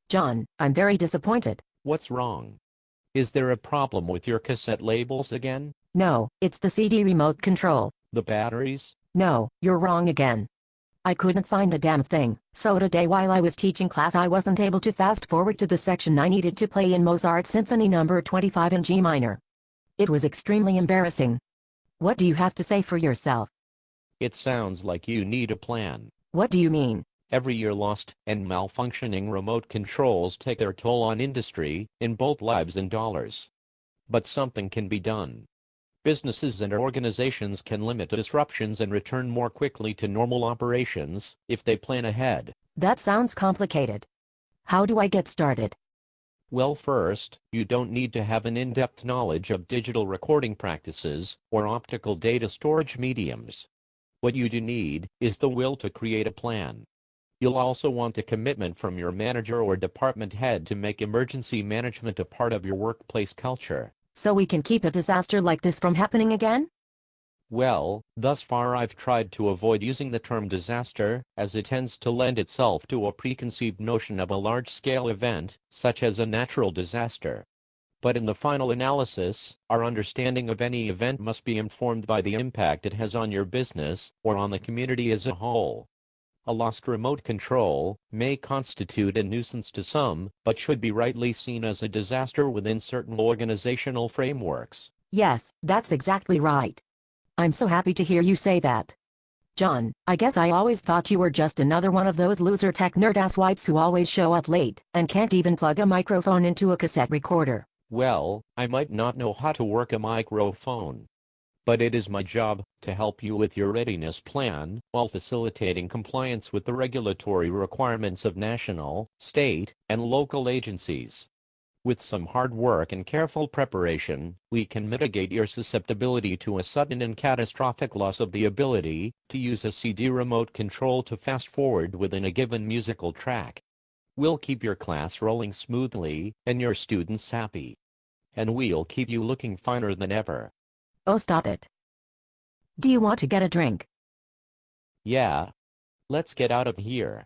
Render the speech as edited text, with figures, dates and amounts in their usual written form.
John, I'm very disappointed. What's wrong? Is there a problem with your cassette labels again? No, it's the CD remote control. The batteries? No, you're wrong again. I couldn't find the damn thing, so today while I was teaching class I wasn't able to fast forward to the section I needed to play in Mozart Symphony No. 25 in G minor. It was extremely embarrassing. What do you have to say for yourself? It sounds like you need a plan. What do you mean? Every year lost and malfunctioning remote controls take their toll on industry, in both lives and dollars. But something can be done. Businesses and organizations can limit disruptions and return more quickly to normal operations if they plan ahead. That sounds complicated. How do I get started? Well, first, you don't need to have an in-depth knowledge of digital recording practices or optical data storage mediums. What you do need is the will to create a plan. You'll also want a commitment from your manager or department head to make emergency management a part of your workplace culture. So we can keep a disaster like this from happening again? Well, thus far I've tried to avoid using the term disaster, as it tends to lend itself to a preconceived notion of a large-scale event, such as a natural disaster. But in the final analysis, our understanding of any event must be informed by the impact it has on your business, or on the community as a whole. A lost remote control may constitute a nuisance to some, but should be rightly seen as a disaster within certain organizational frameworks. Yes, that's exactly right. I'm so happy to hear you say that. John, I guess I always thought you were just another one of those loser tech nerd asswipes who always show up late and can't even plug a microphone into a cassette recorder. Well, I might not know how to work a microphone, but it is my job to help you with your readiness plan while facilitating compliance with the regulatory requirements of national, state, and local agencies. With some hard work and careful preparation, we can mitigate your susceptibility to a sudden and catastrophic loss of the ability to use a CD remote control to fast forward within a given musical track. We'll keep your class rolling smoothly and your students happy. And we'll keep you looking finer than ever. Oh, stop it. Do you want to get a drink? Yeah. Let's get out of here.